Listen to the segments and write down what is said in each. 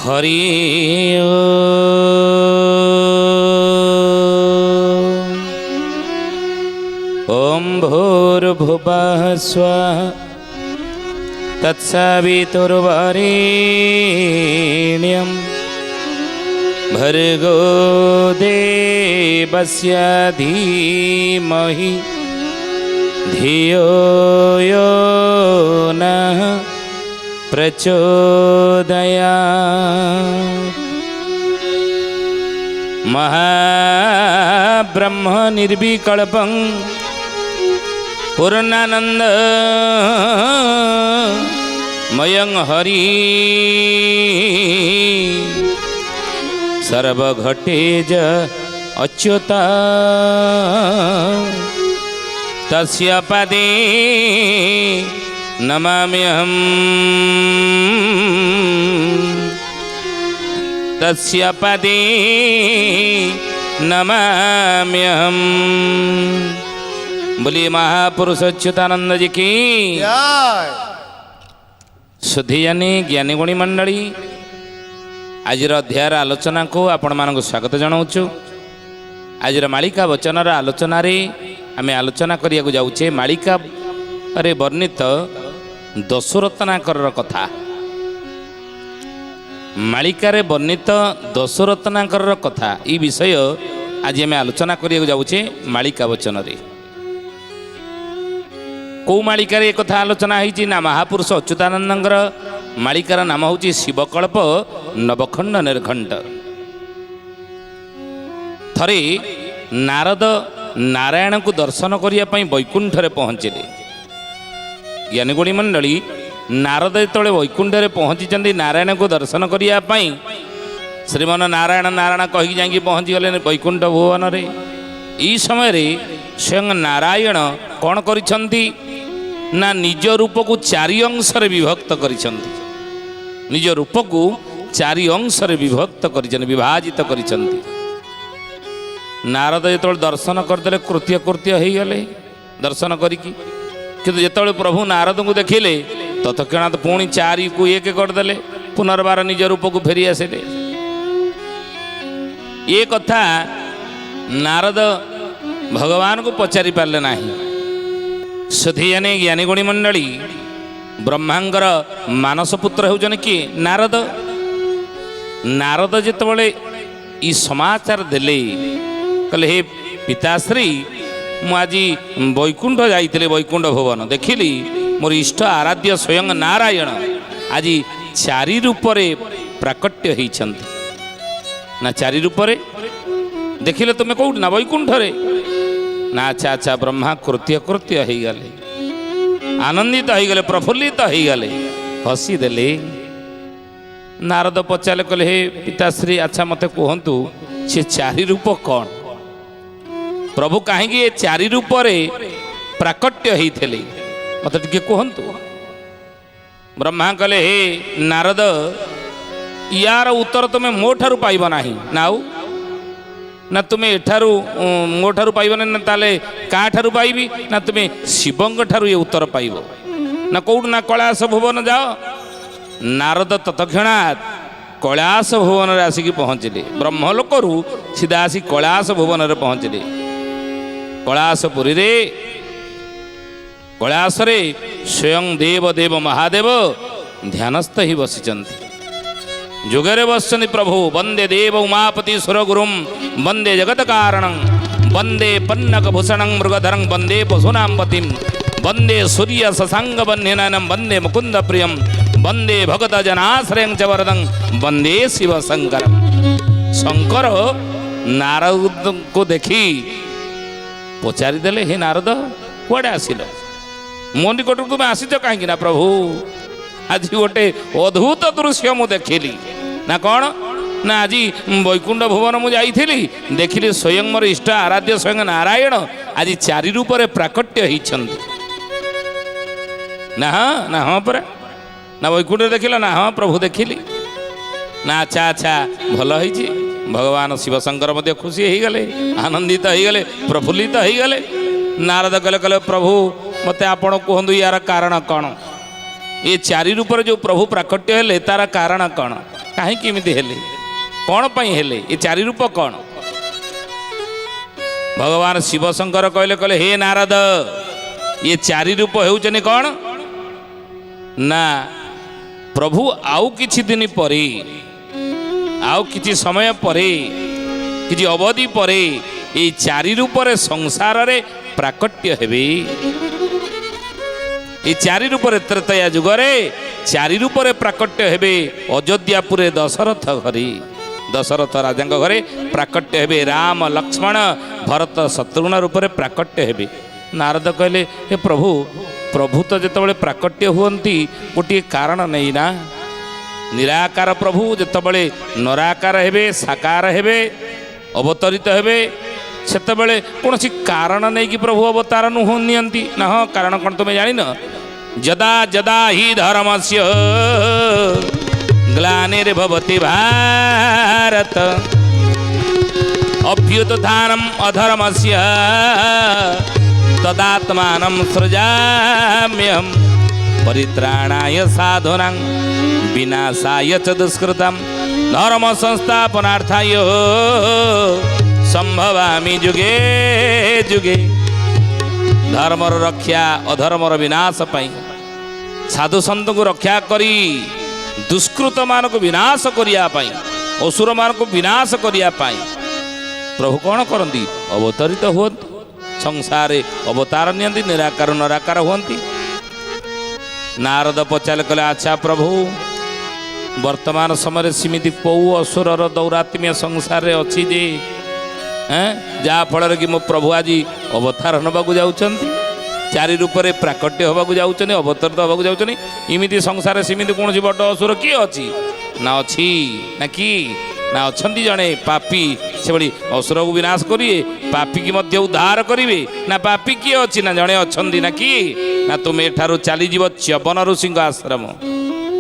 हरि ओम भूर्भुवः स्वः तत्सवितुर्वरेण्यं भर्गो देवस्य धीमहि धियो यो नः प्रचोदयात्। महाब्रह्म निर्विकल्पं पूर्णानंद मयं हरि सर्वघटेज अच्युता तस्य पदे नमाम्यहम् तस्य पदे नमाम्यहम्। बोलिए महापुरुष अच्युतानंद जी की सुधीयानी ज्ञानी गुणी मंडली। आज अध्यायर आलोचना को आपण मानक स्वागत जनाऊँ। आज मालिका वचनर आलोचन आम आलोचना करिया जाऊे मालिका रे वर्णित दशरत्नाकर कथा। मालिकार वर्णित दशरत्नाकर कथा ई विषय आज आम आलोचना करिया जाऊे मालिका वचन रे। कौ मालिकार एक कथा आलोचना होती ना महापुरुष अच्युतानंदर मालिकार नाम हूँ शिवकल्प नवखंड निर्घंट। थरे नारद नारायण को दर्शन करने वैकुंठ रे पहुँचले। ज्ञानीगुणी मंडली नारद जो वैकुंठ पहुँची नारायण को दर्शन करने श्रीमन नारायण नारायण कही जाकि पहुँची गले वैकुंठ भुवन रे। ई समय रे स्वयं नारायण कौन करिसंती ना निज रूप को चारि अंश रे विभक्त करिसंती। निज रूप को चारि अंश रे विभक्त करिसंती विभाजित करिसंती। नारद जो दर्शन करदे कृत्य कृत्य हो गले दर्शन करिकी किंतु जो प्रभु नारद को देखिले तत्क्षणात पुणी चारि को एक करदे पुनर्बार निज रूप को फेरी आसिले। ये कथा नारद भगवान को पचारि पारे ना। सुधीयानी ज्ञानीगुणी मंडली ब्रह्मांगर मानस पुत्र होजन किए नारद। नारद जितेबाला ई समाचार देले कहले हे पिताश्री मु आज वैकुंठ जाइले वैकुंठ भवन देखिली मोर इष्ट आराध्य स्वयं नारायण आज चारि रूपरे प्राकट्य होइछन्ति। ना चारि रूपरे देखिले तुम कौट ना वैकुंठ रे ना। अच्छा अच्छा ब्रह्मा कृत्य कृत्य हो गले आनंदित हो गले प्रफुल्लित हो गले हसीदेले। नारद पचारे कहले हे पिताश्री अच्छा मते कहतु से चारि रूप कौन प्रभु कहीं ये चारि रूपरे प्राकट्य होते मत टे कहतु। ब्रह्मा कहले हे नारद यार उत्तर तुम्हें मो ठारू पाइब नाही ना ना तुम्हें एठारू मो ठारू पाइब ना ताले का ठारू पाइबी ना तुम्हें शिवंग ठारू ये उत्तर पाइब ना कौट ना कैलाश भुवन जाओ। नारद तत्क्षणात कैलाश भुवन रे आसिक पहुँचले। ब्रह्मलोकरू सीधा आसी कैलाश भुवन रे पहुँचले। कैलाशपुरी रे कैलाश रे स्वयं देव देव महादेव ध्यानस्थ ही बसिचंती जुगरे बसन्ति प्रभु। वंदे देव उमापति सुरगुरुं वंदे जगत कारणं वंदे पन्नक भूषणं मृगधरं वंदे पशूनां पतिं वंदे सूर्य शशांक वह्निनयनं वंदे मुकुंद प्रियं वंदे भगत जनाश्रयं च वरदं वंदे शिव शंकरं। शंकर नारद को देखी पचारि देले हे नारद कुआडे आसिल मो निकट तुम आसीच कहीं ना प्रभु आज गोटे अद्भुत दृश्य मु देखिली ना कौन ना आज वैकुंठ भुवन मु जाइली देखिली स्वयं मोर इष्ट आराध्य स्वयं नारायण आज चारि रूपरे प्राकट्य होइछन्ति ना। हाँ परा ना वैकुंठ देखिल ना हाँ प्रभु देखिली ना। अच्छा अच्छा भल होइछि भगवान शिवशंकर मध्य खुशी हो गले आनंदित हो गले प्रफुल्लित हो गले। नारद कहले कहले प्रभु मते आपण कहतु यार कारण कौन ये चारि रूप जो प्रभु प्राकट्य हेले तार कारण कौन କାହିଁକି ଏମିତି ହେଲେ, କ'ଣ ପାଇଁ ହେଲେ, ଏ ଚାରି ରୂପ କ'ଣ? ଭଗବାନ ଶିବ ଶଙ୍କର କହିଲେ ହେ ନାରଦ, ଇଏ ଚାରି ରୂପ ହେଉଛନ୍ତି କ'ଣ ନା ପ୍ରଭୁ ଆଉ କିଛି ଦିନ ପରେ, ଆଉ କିଛି ସମୟ ପରେ, କିଛି ଅବଧି ପରେ ଏଇ ଚାରି ରୂପରେ ସଂସାରରେ ପ୍ରାକଟ୍ୟ ହେବେ। এই চারি রূপরে ত্রেতয়া যুগরে চারি রূপরে প্রাকট্য হেবে অযোধ্যাপুরে দশরথ ঘরে, দশরথ রাজাঙ্ক ঘরে প্রাকট্য হেবে রাম লক্ষ্মণ ভরত শত্রুঘ্ন রূপরে প্রাকট্য হেবে। নারদ କହିଲେ ହେ ପ୍ରଭୁ, ପ୍ରଭୁ ତ ଯେତେବେଳେ ପ୍ରାକଟ୍ୟ ହୁଅନ୍ତି ଗୋଟିଏ କାରଣ ନେଇ ନା, ନିରାକାର ପ୍ରଭୁ ଯେତେବେଳେ ନରାକାର ହେବେ, ସାକାର ହେବେ, ଅବତରିତ ହେବେ, ସେତେବେଳେ କୌଣସି କାରଣ ନେଇକି ପ୍ରଭୁ ଅବତାର ନିଅନ୍ତି ନା? ହଁ, କାରଣ କ'ଣ ତୁମେ ଜାଣିନ? ଯଦା ଯଦା ହି ଧର୍ମସ୍ୟ ଗ୍ଲାନିର୍ଭବତି ଭାରତ ଅଭ୍ୟୁତ୍ଥାନଂ ଅଧର୍ମସ୍ୟ ତଦାତ୍ମାନଂ ସୃଜାମ୍ୟହଂ ପରିତ୍ରାଣାୟ ସାଧୁନାଂ ବିନାଶାୟ च ଦୁଷ୍କୃତଂ ଧର୍ମ ସଂସ୍ଥାପନାର୍ଥାୟ ସମ୍ଭବାମି ଯୁଗେ ଯୁଗେ। ଧର୍ମର ରକ୍ଷା ଅଧର୍ମର ବିନାଶ ପାଇଁ, ସାଧୁ ସନ୍ତଙ୍କୁ ରକ୍ଷା କରି ଦୁଷ୍କୃତମାନଙ୍କୁ ବିନାଶ କରିବା ପାଇଁ, ଅସୁରମାନଙ୍କୁ ବିନାଶ କରିବା ପାଇଁ ପ୍ରଭୁ କ'ଣ କରନ୍ତି? ଅବତରିତ ହୁଅନ୍ତି, ସଂସାରରେ ଅବତାର ନିଅନ୍ତି, ନିରାକାର ନରାକାର ହୁଅନ୍ତି। ନାରଦ ପଚାରିଲେ, କହିଲେ ଆଚ୍ଛା ପ୍ରଭୁ, ବର୍ତ୍ତମାନ ସମୟରେ ସେମିତି କୋଉ ଅସୁରର ଦୌରାତ୍ମ୍ୟ ସଂସାରରେ ଅଛି ଯେ ଯାହାଫଳରେ କି ମୋ ପ୍ରଭୁ ଆଜି ଅବତାର ନେବାକୁ ଯାଉଛନ୍ତି, ଚାରି ରୂପରେ ପ୍ରାକଟ୍ୟ ହେବାକୁ ଯାଉଛନ୍ତି, ଅବତରିତ ହେବାକୁ ଯାଉଛନ୍ତି? ଏମିତି ସଂସାରରେ ସେମିତି କୌଣସି ବଡ଼ ଅସୁର କିଏ ଅଛି? ନା ଅଛି ନା କି ନା ଅଛନ୍ତି ଜଣେ ପାପୀ, ସେଭଳି ଅସୁରକୁ ବିନାଶ କରିବେ, ପାପୀକି ମଧ୍ୟ ଉଦ୍ଧାର କରିବେ। ନା ପାପୀ କିଏ ଅଛି? ନା ଜଣେ ଅଛନ୍ତି ନା କି? ନା ତୁମେ ଏଠାରୁ ଚାଲିଯିବ ଚ୍ୟବନ ଋଷିଙ୍କ ଆଶ୍ରମ।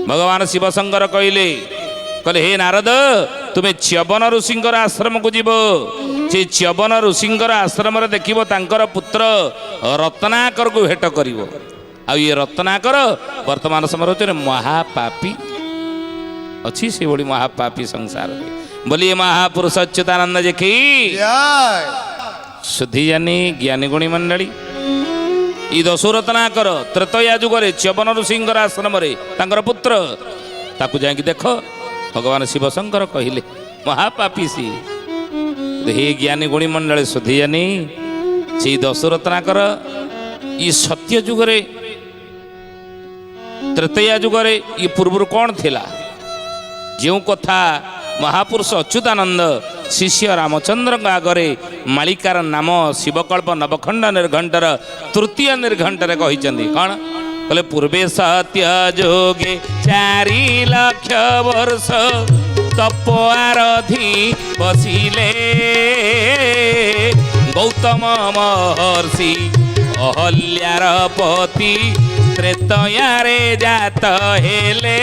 ଭଗବାନ ଶିବ ଶଙ୍କର କହିଲେ ହେ ନାରଦ, ତୁମେ ଚ୍ୟବନ ଋଷିଙ୍କର ଆଶ୍ରମକୁ ଯିବ। ସେ ଚ୍ୟବନ ଋଷିଙ୍କର ଆଶ୍ରମରେ ଦେଖିବ ତାଙ୍କର ପୁତ୍ର ରତ୍ନାକରକୁ ଭେଟ କରିବ। ଆଉ ଇଏ ରତ୍ନାକର ବର୍ତ୍ତମାନ ସମୟରେ ହେଉଛି ମହାପାପୀ, ଅଛି ସେଭଳି ମହାପାପୀ ସଂସାରରେ। ବୋଲି ମହାପୁରୁଷ ଅଚ୍ୟୁତାନନ୍ଦ ଯେ କି ସୁଧୀଜାନୀ ଜ୍ଞାନୀ ଗୁଣୀ ମଣ୍ଡଳୀ, ଇ ଦଶରତ୍ନାକର ତ୍ରେତୟା ଯୁଗରେ ଚ୍ୟବନ ଋଷିଙ୍କର ଆଶ୍ରମରେ ତାଙ୍କର ପୁତ୍ର, ତାକୁ ଯାଇକି ଦେଖ। ଭଗବାନ ଶିବ ଶଙ୍କର କହିଲେ ମହାପାପୀ ସିଏ। ହେ ଜ୍ଞାନୀ ଗୁଣୀ ମଣ୍ଡଳୀ ସୁଧୀଜାନୀ, ସେଇ ଦଶରତ୍ନାକର ଇ ସତ୍ୟ ଯୁଗରେ, ତ୍ରେତୟା ଯୁଗରେ ଇ ପୂର୍ବରୁ କ'ଣ ଥିଲା? ଯେଉଁ କଥା ମହାପୁରୁଷ ଅଚ୍ୟୁତାନନ୍ଦ ଶିଷ୍ୟ ରାମଚନ୍ଦ୍ରଙ୍କ ଆଗରେ ମାଳିକାର ନାମ ଶିବକଳ୍ପ ନବଖଣ୍ଡ ନିର୍ଘଣ୍ଟର ତୃତୀୟ ନିର୍ଘଣ୍ଟରେ କହିଛନ୍ତି କ'ଣ? କହିଲେ ପୂର୍ବେ ସତ୍ୟ ଯୋଗେ 4 ଲକ୍ଷ ବର୍ଷ ତପ ଆରଧି ବସିଲେ ଗୌତମ ମହର୍ଷି ଅହଲ୍ୟାର ପତି ତ୍ରେତୟାରେ ଜାତ ହେଲେ।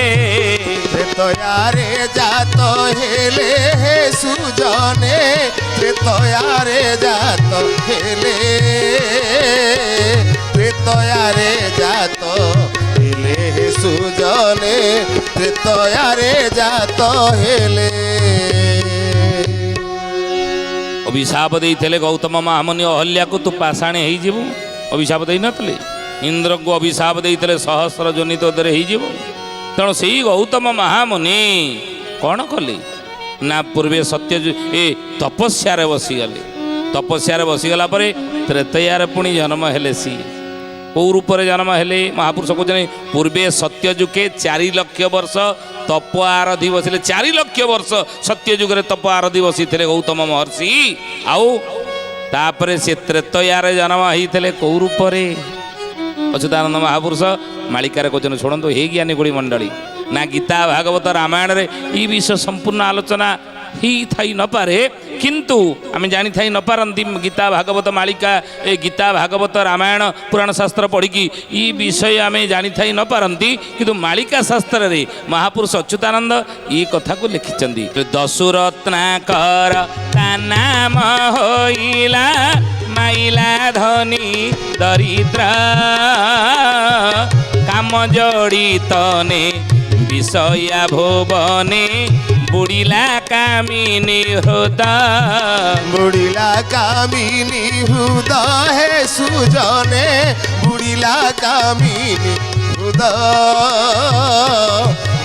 ତ୍ରେତୟାରେ ଜାତ ହେଲେ ହେ ସୁଜନେ, ତ୍ରେତୟାରେ ଜାତ ହେଲେ, ତ୍ରେତୟାରେ ଜାତ ହେଲେ ହେ ସୁଜନେ, ତ୍ରେତୟାରେ ଜାତ ହେଲେ। ଅଭିଶାପ ଦେଇଥିଲେ ଗୌତମ ମହାମୁନି ଅହଲ୍ୟାକୁ, ତୁ ପାଷାଣୀ ହେଇଯିବୁ। ଅଭିଶାପ ଦେଇନଥିଲେ? ଇନ୍ଦ୍ରଙ୍କୁ ଅଭିଶାପ ଦେଇଥିଲେ ସହସ୍ର ଯୋନି ତୋ ଦେହରେ ହେଇଯିବ। ତେଣୁ ସେଇ ଗୌତମ ମହାମୁନି କ'ଣ କଲେ ନା ପୂର୍ବେ ସତ୍ୟ ଏ ତପସ୍ୟାରେ ବସିଗଲେ। ତପସ୍ୟାରେ ବସିଗଲା ପରେ ତ୍ରେତୟାରେ ପୁଣି ଜନ୍ମ ହେଲେ। ସିଏ କେଉଁ ରୂପରେ ଜନ୍ମ ହେଲେ? ମହାପୁରୁଷ କହୁଛନ୍ତି ପୂର୍ବେ ସତ୍ୟ ଯୁଗେ 4 ଲକ୍ଷ ବର୍ଷ ତପ ଆରଧି ବସିଲେ। 4 ଲକ୍ଷ ବର୍ଷ ସତ୍ୟ ଯୁଗରେ ତପ ଆରଧି ବସିଥିଲେ ଗୌତମ ମହର୍ଷି। ଆଉ ତାପରେ ସେ ତ୍ରେତୟାରେ ଜନ୍ମ ହେଇଥିଲେ କେଉଁ ରୂପରେ? ଅଚ୍ୟୁତାନନ୍ଦ ମହାପୁରୁଷ ମାଳିକାରେ କହୁଛନ୍ତି, ଶୁଣନ୍ତୁ ହେ ଜ୍ଞାନୀ ଗୁଣୀ ମଣ୍ଡଳୀ, ନା ଗୀତା ଭାଗବତ ରାମାୟଣରେ এই ବିଷୟ ସମ୍ପୂର୍ଣ୍ଣ ଆଲୋଚନା ହେଇଥାଇ ନପାରେ, କିନ୍ତୁ ଆମେ ଜାଣିଥାଇ ନପାରନ୍ତି ଗୀତା ଭାଗବତ ମାଳିକା, ଏ ଗୀତା ଭାଗବତ ରାମାୟଣ ପୁରାଣ ଶାସ୍ତ୍ର ପଢ଼ିକି এই ବିଷୟ ଆମେ ଜାଣିଥାଇ ନପାରନ୍ତି, କିନ୍ତୁ ମାଳିକା ଶାସ୍ତ୍ରରେ ମହାପୁରୁଷ ଅଚ୍ୟୁତାନନ୍ଦ এই କଥାକୁ ଲେଖିଛନ୍ତି। ଦଶରତ୍ନାକର ତା ନାମ ହୋଇଲା ମାଇଲା ଧନୀ ଦରିଦ୍ର, କାମ ଜଡ଼ିତ ନେ ବିଷୟା ଭୁବନେ ବୁଡ଼ିଲା କାମିନୀ ହୃଦୟ। ବୁଡ଼ିଲା କାମିନୀ ହୃଦୟ ସୁଜନେ ବୁଡ଼ିଲା କାମିନୀ ହୃଦୟ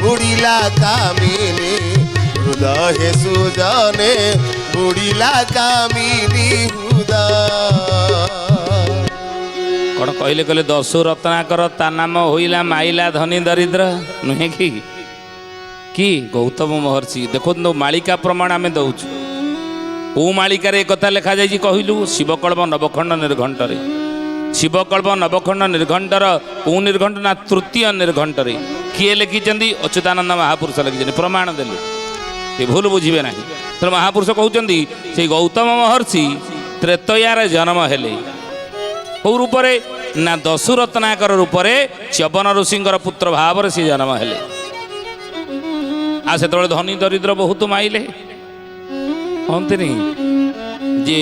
ବୁଡ଼ିଲା କାମିନୀ ହୃଦୟ ସୁଜନେ ବୁଡ଼ିଲା କାମିନୀ ହୃଦୟ। କ'ଣ କହିଲେ କହିଲେ ଦସ୍ୟୁ ରତ୍ନାକର ତା ନାମ ହୋଇଲା ମାଇଲା ଧନୀ ଦରିଦ୍ର ନୁହେଁ କି ଗୌତମ ମହର୍ଷି। ଦେଖନ୍ତୁ ମାଳିକା ପ୍ରମାଣ ଆମେ ଦେଉଛୁ। କେଉଁ ମାଳିକାରେ ଏକଥା ଲେଖାଯାଇଛି କହିଲୁ? ଶିବକଳ୍ପ ନବଖଣ୍ଡ ନିର୍ଘଣ୍ଟରେ। ଶିବକଳ୍ପ ନବଖଣ୍ଡ ନିର୍ଘଣ୍ଟର କେଉଁ ନିର୍ଘଣ୍ଟ ନା ତୃତୀୟ ନିର୍ଘଣ୍ଟରେ କିଏ ଲେଖିଛନ୍ତି? ଅଚ୍ୟୁତାନନ୍ଦ ମହାପୁରୁଷ ଲେଖିଛନ୍ତି। ପ୍ରମାଣ ଦେଲୁ, ଏ ଭୁଲ ବୁଝିବେ ନାହିଁ। ତେଣୁ ମହାପୁରୁଷ କହୁଛନ୍ତି ସେଇ ଗୌତମ ମହର୍ଷି ତ୍ରେତୟାରେ ଜନ୍ମ ହେଲେ। କେଉଁ ରୂପରେ ନା ଦସ୍ୟୁ ରତ୍ନାକର ରୂପରେ ଚ୍ୟବନ ଋଷିଙ୍କର ପୁତ୍ର ଭାବରେ ସେ ଜନ୍ମ ହେଲେ। ଆଉ ସେତେବେଳେ ଧନୀ ଦରିଦ୍ର ବହୁତ ମାଇଲେ। କହନ୍ତିନି ଯେ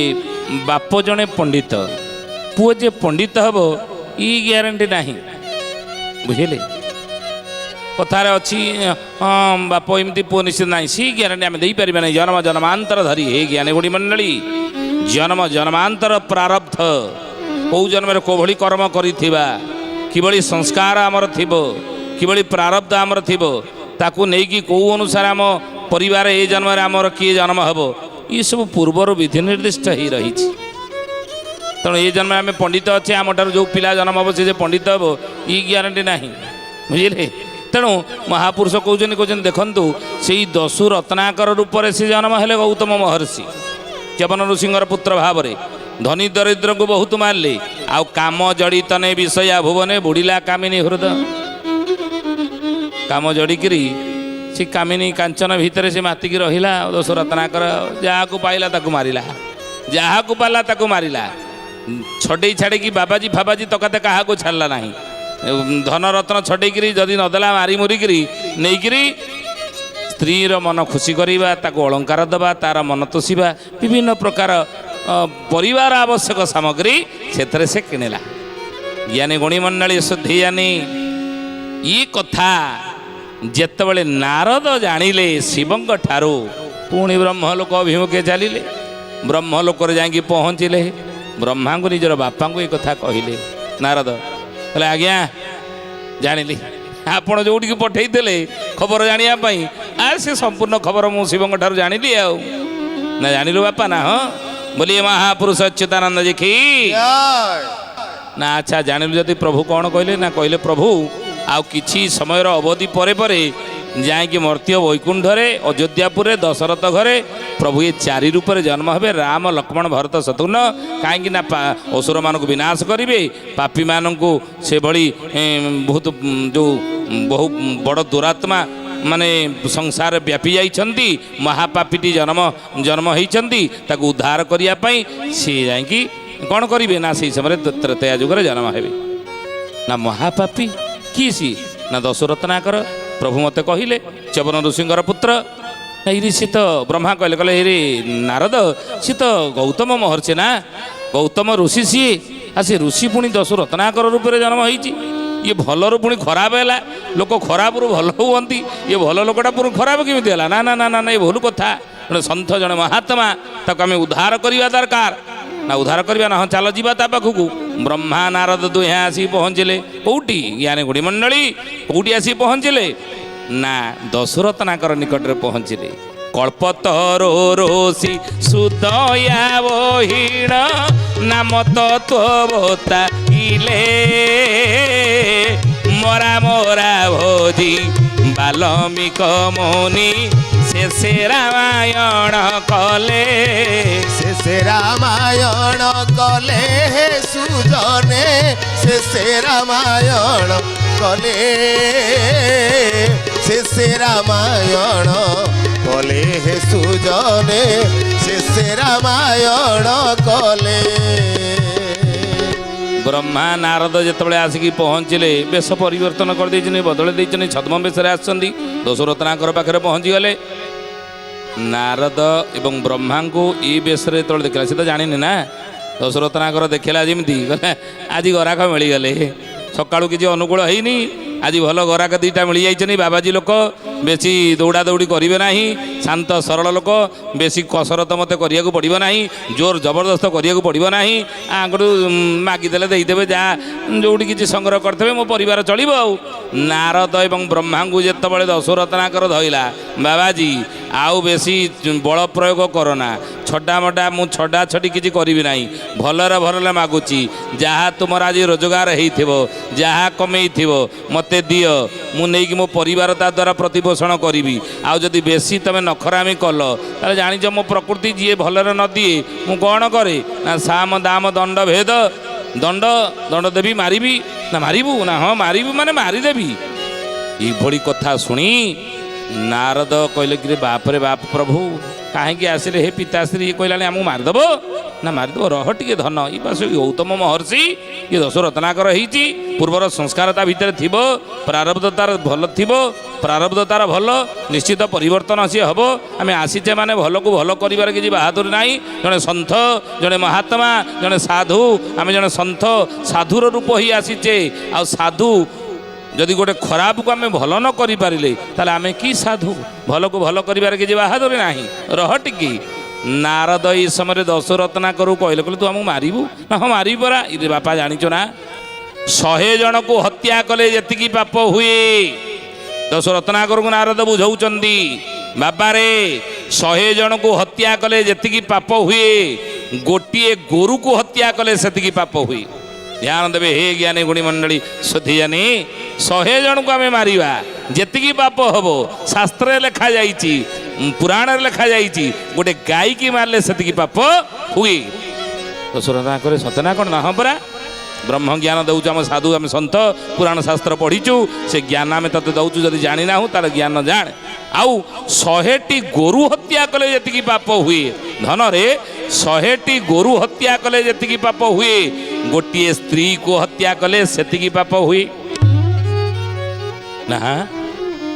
ବାପ ଜଣେ ପଣ୍ଡିତ, ପୁଅ ଯେ ପଣ୍ଡିତ ହେବ ଇ ଗ୍ୟାରେଣ୍ଟି ନାହିଁ, ବୁଝିଲେ? କଥାରେ ଅଛି ହଁ ବାପ ଏମିତି ପୁଅ ନିଶ୍ଚିତ ନାହିଁ, ସେ ଗ୍ୟାରେଣ୍ଟି ଆମେ ଦେଇପାରିବା ନାହିଁ। ଜନ୍ମ ଜନ୍ମାନ୍ତର ଧରି ହେ ଜ୍ଞାନୀ ଗୁଣି ମଣ୍ଡଳୀ, ଜନ୍ମ ଜନ୍ମାନ୍ତର ପ୍ରାରବ୍ଧ, କେଉଁ ଜନ୍ମରେ କେଉଁଭଳି କର୍ମ କରିଥିବା, କିଭଳି ସଂସ୍କାର ଆମର ଥିବ, କିଭଳି ପ୍ରାରବ୍ଧ ଆମର ଥିବ, ତାକୁ ନେଇକି କେଉଁ ଅନୁସାରେ ଆମ ପରିବାର ଏ ଜନ୍ମରେ ଆମର କିଏ ଜନ୍ମ ହେବ, ଏସବୁ ପୂର୍ବରୁ ବିଧି ନିର୍ଦ୍ଦିଷ୍ଟ ହେଇ ରହିଛି। ତେଣୁ ଏ ଜନ୍ମରେ ଆମେ ପଣ୍ଡିତ ଅଛେ, ଆମଠାରୁ ଯେଉଁ ପିଲା ଜନ୍ମ ହେବ ସେ ଯେ ପଣ୍ଡିତ ହେବ ଇ ଗ୍ୟାରେଣ୍ଟି ନାହିଁ, ବୁଝିଲେ? ତେଣୁ ମହାପୁରୁଷ କହୁଛନ୍ତି ଦେଖନ୍ତୁ ସେଇ ଦସ୍ୟୁ ରତ୍ନାକର ରୂପରେ ସେ ଜନ୍ମ ହେଲେ ଗୌତମ ମହର୍ଷି ଚ୍ୟବନ ଋଷିଙ୍କର ପୁତ୍ର ଭାବରେ। ଧନୀ ଦରିଦ୍ରଙ୍କୁ ବହୁତ ମାରିଲେ। ଆଉ କାମ ଜଡ଼ିତନେ ବିଷୟା ଭୁବନେ ବୁଡ଼ିଲା କାମିନୀ ହୃଦୟ। କାମ ଜଡ଼ିକିରି ସେ କାମିନୀ କାଞ୍ଚନ ଭିତରେ ସେ ମାତିକି ରହିଲା। ଦସ୍ୟୁ ରତ୍ନାକର ଯାହାକୁ ପାଇଲା ତାକୁ ମାରିଲା, ଯାହାକୁ ପାଇଲା ତାକୁ ମାରିଲା। ଛଡ଼େଇ ଛାଡ଼ିକି ବାବାଜୀ ଫାବାଜୀ ତକାତେ କାହାକୁ ଛାଡ଼ିଲା ନାହିଁ। ଧନରତ୍ନ ଛଡ଼େଇକିରି ଯଦି ନଦେଲା ମାରି ମୁରିକିରି ନେଇକିରି ସ୍ତ୍ରୀର ମନ ଖୁସି କରିବା, ତାକୁ ଅଳଙ୍କାର ଦେବା, ତାର ମନ ତୋଷିବା, ବିଭିନ୍ନ ପ୍ରକାର ପରିବାର ଆବଶ୍ୟକ ସାମଗ୍ରୀ ସେଥିରେ ସେ କିଣିଲା। ଜ୍ଞାନୀ ଗୁଣୀ ମଣ୍ଡଳୀ ଶୁଦ୍ଧି ଜ୍ଞାନୀ ଇ କଥା ଯେତେବେଳେ ନାରଦ ଜାଣିଲେ ଶିବଙ୍କ ଠାରୁ, ପୁଣି ବ୍ରହ୍ମଲୋକ ଅଭିମୁଖେ ଚାଲିଲେ। ବ୍ରହ୍ମଲୋକରେ ଯାଇକି ପହଞ୍ଚିଲେ। ବ୍ରହ୍ମାଙ୍କୁ ନିଜର ବାପାଙ୍କୁ ଏ କଥା କହିଲେ। ନାରଦ କହିଲେ ଆଜ୍ଞା ଜାଣିଲି, ଆପଣ ଯେଉଁଠିକି ପଠେଇଥିଲେ ଖବର ଜାଣିବା ପାଇଁ, ସେ ସମ୍ପୂର୍ଣ୍ଣ ଖବର ମୁଁ ଶିବଙ୍କ ଠାରୁ ଜାଣିଲି। ଆଉ ନା ଜାଣିଲୁ ବାପା? ନା ହଁ ବୋଲି ମହାପୁରୁଷ ଅଚ୍ୟୁତାନନ୍ଦ ଦେଖି ନା ଆଚ୍ଛା ଜାଣିଲୁ ଯଦି ପ୍ରଭୁ କ'ଣ କହିଲେ? ନା କହିଲେ ପ୍ରଭୁ ଆଉ କିଛି ସମୟର ଅବଧି ପରେ ପରେ ଯାଇକି ମର୍ତ୍ତ୍ୟ ବୈକୁଣ୍ଠରେ ଅଯୋଧ୍ୟାପୁରରେ ଦଶରଥ ଘରେ ପ୍ରଭୁ ଏ ଚାରି ରୂପରେ ଜନ୍ମ ହେବେ, ରାମ ଲକ୍ଷ୍ମଣ ଭରତ ଶତ୍ରୁଘ୍ନ। କାହିଁକି ନା ଅସୁରମାନଙ୍କୁ ବିନାଶ କରିବେ, ପାପୀମାନଙ୍କୁ ସେଭଳି ବହୁତ ଯେଉଁ ବହୁ ବଡ଼ ଦୁରାତ୍ମା ମାନେ ସଂସାର ବ୍ୟାପି ଯାଇଛନ୍ତି, ମହାପାପୀଟି ଜନ୍ମ ହେଇଛନ୍ତି, ତାକୁ ଉଦ୍ଧାର କରିବା ପାଇଁ ସେ ଯାଇକି କ'ଣ କରିବେ ନା ସେଇ ସମୟରେ ତ୍ରେତୟା ଯୁଗରେ ଜନ୍ମ ହେବେ। ନା ମହାପାପୀ କିଏ ସିଏ? ନା ଦସ୍ୟୁ ରତ୍ନାକର। ପ୍ରଭୁ ମୋତେ କହିଲେ ଚ୍ୟବନ ଋଷିଙ୍କର ପୁତ୍ର। ଏଇରେ ସେ ତ ବ୍ରହ୍ମା କହିଲେ ଏଇରେ ନାରଦ ସେ ତ ଗୌତମ ମହର୍ଷି ନା, ଗୌତମ ଋଷି ସିଏ। ଆଉ ସେ ଋଷି ପୁଣି ଦସ୍ୟୁ ରତ୍ନାକର ରୂପରେ ଜନ୍ମ ହେଇଛି। ଇଏ ଭଲରୁ ପୁଣି ଖରାପ ହେଲା। ଲୋକ ଖରାପରୁ ଭଲ ହୁଅନ୍ତି, ଇଏ ଭଲ ଲୋକଟା ପୁଣି ଖରାପ କେମିତି ହେଲା? ନା ନା ନା ନା ଏ ଭୁଲ କଥା। ଜଣେ ସନ୍ଥ, ଜଣେ ମହାତ୍ମା, ତାକୁ ଆମେ ଉଦ୍ଧାର କରିବା ଦରକାର। ନା ଉଦ୍ଧାର କରିବା ନା, ହଁ ଚାଲ ଯିବା ତା ପାଖକୁ। ବ୍ରହ୍ମା ନାରଦ ଦୁହେଁ ଆସିକି ପହଞ୍ଚିଲେ। କେଉଁଠି? ଜ୍ଞାନୀ ଗୁଣୀ ମଣ୍ଡଳୀ କେଉଁଠି ଆସିକି ପହଞ୍ଚିଲେ? ନା ଦସ୍ୟୁ ରତ୍ନାକର ନିକଟରେ ପହଞ୍ଚିଲେ। କଳ୍ପତରୋ ରୋଷି ସୁଦୟା ବହିଣ ନାମ ତତ୍ତ୍ୱବତାଇଲେ, ମରା ମରା ଭୋଜି ବାଲ୍ମୀକ ମୁନି ଶେଷେ ରାମାୟଣ କଲେ। ଶେଷେ ରାମାୟଣ କଲେ ହେ ସୁଜନେ, ଶେଷେ ରାମାୟଣ କଲେ, ଶେଷେ ରାମାୟଣ କଲେ ହେ ସୁଜନେ, ଶେଷେ ରାମାୟଣ କଲେ। ବ୍ରହ୍ମା ନାରଦ ଯେତେବେଳେ ଆସିକି ପହଞ୍ଚିଲେ, ବେଶ ପରିବର୍ତ୍ତନ କରିଦେଇଛନ୍ତି, ବଦଳେଇ ଦେଇଛନ୍ତି, ଛଦ୍ମ ବେଶରେ ଆସିଛନ୍ତି। ଦସ୍ୟୁ ରତ୍ନାକର ପାଖରେ ପହଞ୍ଚିଗଲେ। ନାରଦ ଏବଂ ବ୍ରହ୍ମାଙ୍କୁ ଏଇ ବେଶରେ ଯେତେବେଳେ ଦେଖିଲା, ସେ ତ ଜାଣିନି ନା। ଦସ୍ୟୁ ରତ୍ନାକର ଦେଖିଲା ଯେମିତି କହିଲା ଆଜି ଗରାଖ ମିଳିଗଲେ, ସକାଳୁ କିଛି ଅନୁକୂଳ ହେଇନି, ଆଜି ଭଲ ଗରାକ ଦୁଇଟା ମିଳିଯାଇଛନ୍ତି ବାବାଜୀ ଲୋକ ବେଶୀ ଦୌଡ଼ା ଦୌଡ଼ି କରିବେ ନାହିଁ ଶାନ୍ତ ସରଳ ଲୋକ ବେଶୀ କସରତ ମୋତେ କରିବାକୁ ପଡ଼ିବ ନାହିଁ ଜୋର ଜବରଦସ୍ତ କରିବାକୁ ପଡ଼ିବ ନାହିଁ ଆଗରୁ ମାଗିଦେଲେ ଦେଇଦେବେ ଯାହା ଯେଉଁଠି କିଛି ସଂଗ୍ରହ କରିଦେବେ ମୋ ପରିବାର ଚଳିବ ଆଉ ନାରଦ ଏବଂ ବ୍ରହ୍ମାଙ୍କୁ ଯେତେବେଳେ ଦଶରତ୍ନାକର ଧଇଲା ବାବାଜୀ ଆଉ ବେଶୀ ବଳ ପ୍ରୟୋଗ କରନା ଛଡ଼ାମଡ଼ା ମୁଁ ଛଡ଼ା ଛଡ଼ି କିଛି କରିବି ନାହିଁ ଭଲରେ ଭଲରେ ମାଗୁଛି ଯାହା ତୁମର ଆଜି ରୋଜଗାର ହେଇଥିବ ଯାହା କମେଇଥିବ ମୋତେ ଦିଅ ମୁଁ ନେଇକି ମୋ ପରିବାର ତା ଦ୍ୱାରା ପ୍ରତିପୋଷଣ କରିବି ଆଉ ଯଦି ବେଶୀ ତୁମେ ନଖରାମି କଲ ତାହେଲେ ଜାଣିଛ ମୋ ପ୍ରକୃତି ଯିଏ ଭଲରେ ନ ଦିଏ ମୁଁ କ'ଣ କରେ ନା ସାମ ଦାମ ଦଣ୍ଡ ଭେଦ ଦଣ୍ଡ ଦେବି ମାରିବି ନା ମାରିବୁ ନା ହଁ ମାରିବୁ ମାନେ ମାରିଦେବି ଏଇଭଳି କଥା ଶୁଣି ନାରଦ କହିଲେ କିରେ ବାପରେ ବାପ ପ୍ରଭୁ କାହିଁକି ଆସିଲେ ହେ ପିତାଶ୍ରୀ କହିଲାଣି ଆମକୁ ମାରିଦେବ ନା ମାରିଦେବ ରହ ଟିକେ ଧନ ଇ ପାଶ ଗୌତମ ମହର୍ଷି ଇଏ ଦଶରତ୍ନାକର ହେଇଛି ପୂର୍ବର ସଂସ୍କାର ତା ଭିତରେ ଥିବ ପ୍ରାରବ୍ଧ ତାର ଭଲ ଥିବ ପ୍ରାରବ୍ଧ ତାର ଭଲ ନିଶ୍ଚିତ ପରିବର୍ତ୍ତନ ସିଏ ହେବ ଆମେ ଆସିଛେ ମାନେ ଭଲକୁ ଭଲ କରିବାର କିଛି ବାହାଦୁରୀ ନାହିଁ ଜଣେ ସନ୍ଥ ଜଣେ ମହାତ୍ମା ଜଣେ ସାଧୁ ଆମେ ଜଣେ ସନ୍ଥ ସାଧୁର ରୂପ ହିଁ ଆସିଛେ ଆଉ ସାଧୁ ଯଦି ଗୋଟେ ଖରାପକୁ ଆମେ ଭଲ ନ କରିପାରିଲେ ତାହେଲେ ଆମେ କି ସାଧୁ ଭଲକୁ ଭଲ କରିବାର କିଛି ବାହାଦୁରୀ ନାହିଁ ରହ ଟିକେ ନାରଦ ଏଇ ସମୟରେ ଦଶରତ୍ନାକରୁ କହିଲେ ତୁ ଆମକୁ ମାରିବୁ ନା ହଁ ମାରିବି ପରା ଇରେ ବାପା ଜାଣିଛ ନା 100 ଜଣକୁ ହତ୍ୟା କଲେ ଯେତିକି ପାପ ହୁଏ ଦଶରତ୍ନାକରକୁ ନାରଦ ବୁଝଉଛନ୍ତି ବାପାରେ 100 ଜଣକୁ ହତ୍ୟା କଲେ ଯେତିକି ପାପ ହୁଏ ଗୋଟିଏ ଗୋରୁକୁ ହତ୍ୟା କଲେ ସେତିକି ପାପ ହୁଏ ଧ୍ୟାନ ଦେବେ ହେ ଜ୍ଞାନୀ ଗୁଣୀ ମଣ୍ଡଳୀ ସୁଧିଜାନୀ 100 ଜଣକୁ ଆମେ ମାରିବା ଯେତିକି ପାପ ହବ ଶାସ୍ତ୍ରରେ ଲେଖାଯାଇଛି ପୁରାଣରେ ଲେଖାଯାଇଛି ଗୋଟେ ଗାଈକି ମାରିଲେ ସେତିକି ପାପ ହୁଏ ଦଶରତ୍ନା କରେ ସତନା କ'ଣ ନା ହଁ ପରା ବ୍ରହ୍ମ ଜ୍ଞାନ ଦେଉଛୁ ଆମ ସାଧୁ ଆମେ ସନ୍ଥ ପୁରାଣ ଶାସ୍ତ୍ର ପଢ଼ିଛୁ ସେ ଜ୍ଞାନ ଆମେ ତତେ ଦେଉଛୁ ଯଦି ଜାଣିନାହୁଁ ତାହେଲେ ଜ୍ଞାନ ଜାଣ ଆଉ 100ଟି ଗୋରୁ ହତ୍ୟା କଲେ ଯେତିକି ପାପ ହୁଏ ଧନରେ 100ଟି ଗୋରୁ ହତ୍ୟା କଲେ ଯେତିକି ପାପ ହୁଏ ଗୋଟିଏ ସ୍ତ୍ରୀକୁ ହତ୍ୟା କଲେ ସେତିକି ପାପ ହୁଏ ନା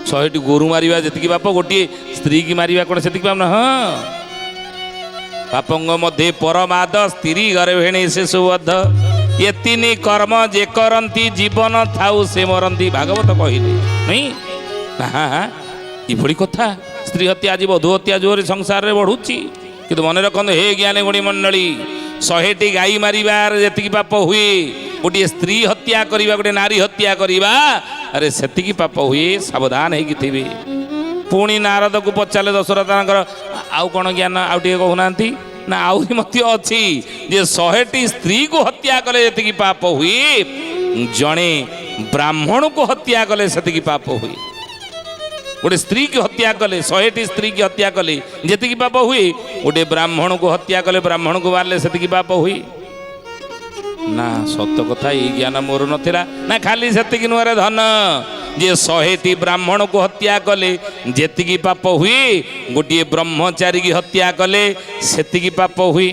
100ଟି ଗୋରୁ ମାରିବା ଯେତିକି ପାପ ଗୋଟିଏ ସ୍ତ୍ରୀ କି ମାରିବା କ'ଣ ସେତିକି ପାପ ନା ହଁ ପାପଙ୍କ ମଧ୍ୟରେ ପରମାଦ ସ୍ତ୍ରୀ ଗର୍ଭେଣୀ ଶିଶୁବଦ୍ଧ ଏ 3 କର୍ମ ଯେ କରନ୍ତି ଜୀବନ ଥାଉ ସେ ମରନ୍ତି ଭାଗବତ କହିଲେ ନାଇଁ ନା ଏଭଳି କଥା ସ୍ତ୍ରୀ ହତ୍ୟା ଆଜି ବଧୂ ହତ୍ୟା ଜୋରରେ ସଂସାରରେ ବଢ଼ୁଛି କିନ୍ତୁ ମନେ ରଖନ୍ତୁ ହେ ଜ୍ଞାନୀ ଗୁଣୀ ମଣ୍ଡଳୀ 100ଟି ଗାଈ ମାରିବାର ଯେତିକି ପାପ ହୁଏ ଗୋଟିଏ ସ୍ତ୍ରୀ ହତ୍ୟା କରିବା ଗୋଟେ ନାରୀ ହତ୍ୟା କରିବା ଆରେ ସେତିକି ପାପ ହୁଏ ସାବଧାନ ହେଇକି ଥିବେ ପୁଣି ନାରଦକୁ ପଚାରିଲେ ଦଶରଥଙ୍କର ଆଉ କ'ଣ ଜ୍ଞାନ ଆଉ ଟିକେ କହୁନାହାନ୍ତି ନା ଆହୁରି ମଧ୍ୟ ଅଛି ଯେ 100ଟି ସ୍ତ୍ରୀକୁ ହତ୍ୟା କଲେ ଯେତିକି ପାପ ହୁଏ ଜଣେ ବ୍ରାହ୍ମଣକୁ ହତ୍ୟା କଲେ ସେତିକି ପାପ ହୁଏ गोटे स्त्री की हत्या कले 100टी स्त्री की हत्या कले जेतिकी पाप हुए गोटे ब्राह्मण को हत्या कले ब्राह्मण को मारले सेतिकी पाप हुए ना सत्य कथा ये ज्ञान मोर नथिला ना खाली सेतिकी नुआरे धन जे 100टी ब्राह्मण को हत्या कले जेतिकी पाप हुए गोटे ब्रह्मचारी की हत्या कले सेतिकी पाप हुए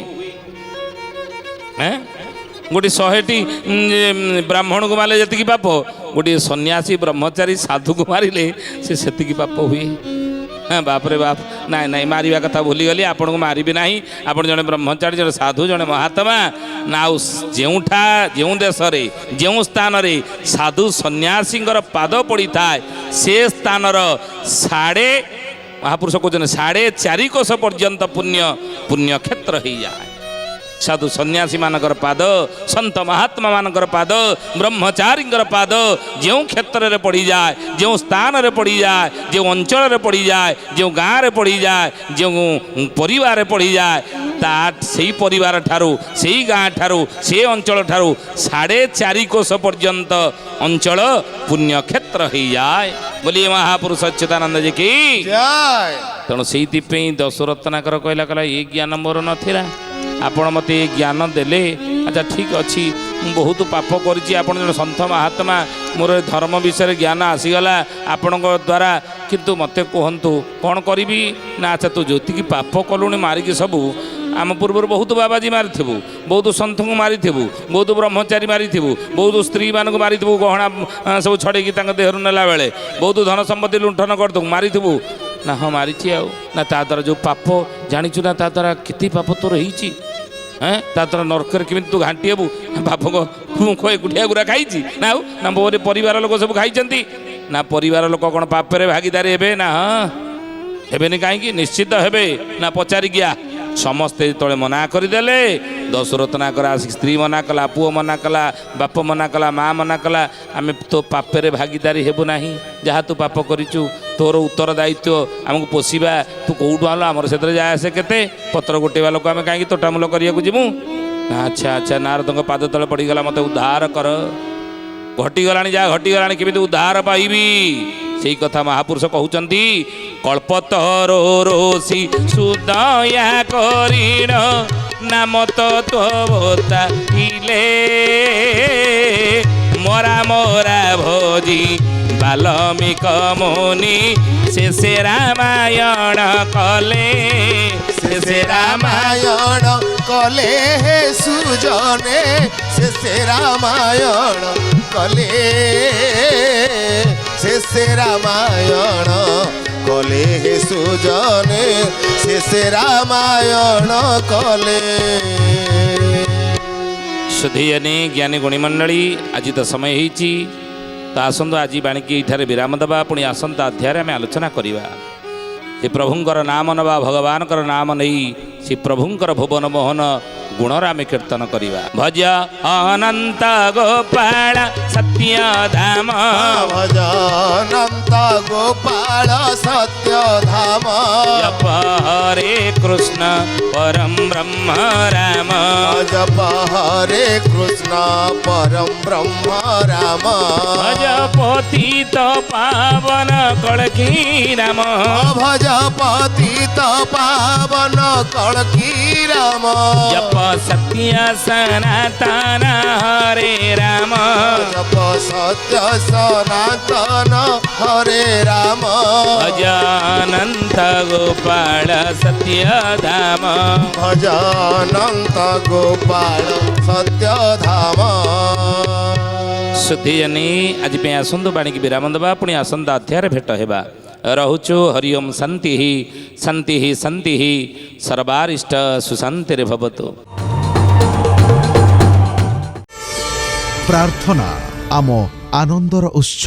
हैं गोटे 100टी ब्राह्मण को मारे जेतिकी पाप गोटे सन्यासी ब्रह्मचारी साधु को मारिले से पाप हुए हाँ बाप रे बाप नाई नाई मारिबा कथा भूली गली आपन को मारिबे नाही आपन जने ब्रह्मचारी जने साधु जने महात्मा ना जेउठा जेउ देश रे जेउ स्थान रे साधु सन्यासी पाद पड़ी थाए से स्थान साढ़े महापुरुष कहते 4.5 कोश पर्यंत पुण्य पुण्य क्षेत्र हो जाए साधु सन्यासी मानकर पाद संत महात्मा मानकर पाद ब्रह्मचारी पाद जो क्षेत्र में पड़ी जाए जो स्थान में पड़ी जाए जो अंचल में पड़ी जाए जो गाँव में पड़ी जाए जो परिवार में पड़ी जाए ता से परिवार ठारू से गाँ ठारू से अंचल ठारू 4.5 कोश पर्यंत अंचल पुण्य क्षेत्र हो जाए बोलिए महापुरुष अच्युतानंद जी की तेणु से दशरत्नाकर कहला कहला ये ज्ञान मोर नथिला आपण मत ज्ञान देले अच्छा ठीक अच्छी बहुत पाप करी जन सन्थ महात्मा मोर धर्म विषय ज्ञान आसीगला आपण द्वारा किंतु मत कहतु कौन करी ना अच्छा तू जो पाप कलुणी मारिकी सबू आम पूर्व बहुत बाबाजी मारिथबू बहुत सन्थ को मारिथबू बहुत ब्रह्मचारी मारिथबू बहुत स्त्री मान को मारिथबू गहना सब छड़ेकी देहर नेला बेले बहुत धन संपत्ति लुंठन करथबू मारिथबू ना हाँ मारी ना ता द्वारा जो पाप जाचु ना ता द्वारा केते पाप तोर होती ତାର ନର୍କରେ କେମିତି ତୁ ଘାଣ୍ଟି ହେବୁ ବାପଙ୍କ ମୁଖ ଏକୁଟିଆ ଗୁରା ଖାଇଛି ନା ଆଉ ନା ମୋର ପରିବାର ଲୋକ ସବୁ ଖାଇଛନ୍ତି ନା ପରିବାର ଲୋକ କ'ଣ ପାପରେ ଭାଗିଦାରୀ ହେବେ ନା ହଁ ହେବେନି କାହିଁକି ନିଶ୍ଚିତ ହେବେ ନା ପଚାରିକିଆ ସମସ୍ତେ ଯେତେବେଳେ ମନା କରିଦେଲେ ଦଶରତ୍ନାକର ଆସିକି ସ୍ତ୍ରୀ ମନା କଲା ପୁଅ ମନା କଲା ବାପ ମନା କଲା ମା ମନା କଲା ଆମେ ତୋ ପାପରେ ଭାଗିଦାରୀ ହେବୁ ନାହିଁ ଯାହା ତୁ ପାପ କରିଛୁ ତୋର ଉତ୍ତରଦାୟିତ୍ୱ ଆମକୁ ପୋଷିବା ତୁ କେଉଁଠୁ ଆଣିଲ ଆମର ସେଥିରେ ଯାଏ ଆସେ କେତେ ପତ୍ର ଗୋଟେଇବା ଲୋକ ଆମେ କାହିଁକି ତୋଟାମୂଲ କରିବାକୁ ଯିବୁ ଆଚ୍ଛା ଆଚ୍ଛା ନାରଦଙ୍କ ପାଦ ତଳେ ପଡ଼ିଗଲା ମୋତେ ଉଦ୍ଧାର କର ଘଟିଗଲାଣି ଯାହା ଘଟିଗଲାଣି କେମିତି ଉଦ୍ଧାର ପାଇବି ସେଇ କଥା ମହାପୁରୁଷ କହୁଛନ୍ତି କଳ୍ପତରୋ ରୋଷି ସୁଦୟା କରିଣ ନାମ ତୋବତା ଇଲେ ମରା ମରା ଭୋଜି ବାଲ୍ମୀକ ମୁନି ଶେଷେ ରାମାୟଣ କଲେ ଶେଷେ ରାମାୟଣ କଲେ ହେ ସୁଜନେ ଶେଷେ ରାମାୟଣ କଲେ ଶେଷେ ରାମାୟଣ କଲେ ହେ ସୁଜନେ ଶେଷେ ରାମାୟଣ କଲେ। ସୁଧୀୟନେ ଜ୍ଞାନୀ ଗୁଣୀ ମଣ୍ଡଳୀ ଆଜି ତ ସମୟ ହେଇଛି ତ ଆସନ୍ତୁ ଆଜି ବାଣିକି ଏଇଠାରେ ବିରାମ ଦେବା ପୁଣି ଆସନ୍ତା ଅଧ୍ୟାୟରେ ଆମେ ଆଲୋଚନା କରିବା ସେ ପ୍ରଭୁଙ୍କର ନାମ ନେବା ଭଗବାନଙ୍କର ନାମ ନେଇ ସେ ପ୍ରଭୁଙ୍କର ଭୁବନ ମୋହନ ଗୁଣର ଆମେ କୀର୍ତ୍ତନ କରିବା ଭଜ ଅନନ୍ତ ଗୋପାଳ ସତ୍ୟଧାମ ଭଜ ଅନନ୍ତ ଗୋପାଳ ସତ୍ୟଧାମ ଜପ ହରେ କୃଷ୍ଣ ପରମ ବ୍ରହ୍ମ ରାମ ଜପ ହରେ କୃଷ୍ଣ ପରମ ବ୍ରହ୍ମ ରାମ ଭଜ ପତିତ ପାବନ କଳକି ରାମ ଭଜ ପତିତ ପାବନ କଳକି ରାମ ଜପ ସତ୍ୟ ସନାତନ ହରେ ରାମ ଜପ ସତ୍ୟ ସନାତନ ହରେ ରାମ ଭଜ ଅନନ୍ତ ଗୋପାଳ ସତ୍ୟଧାମ ଭଜ ଅନନ୍ତ ଗୋପାଳ ସତ୍ୟଧାମ। ସୁଧୀୟନି ଆଜି ପାଇଁ ଆସନ୍ତୁ ବାଣିକି ବିରାମ ଦେବା ପୁଣି ଆସନ୍ତା ଅଧ୍ୟାୟରେ ଭେଟ ହେବା ରହୁଛୁ ହରି ଓମ୍ ଶାନ୍ତି ଶାନ୍ତି ଶାନ୍ତି ସର୍ବାରିଷ୍ଟ ସୁଶାନ୍ତିରେ ଭବତୁ। ପ୍ରାର୍ଥନା ଆମ ଆନନ୍ଦର ଉତ୍ସ।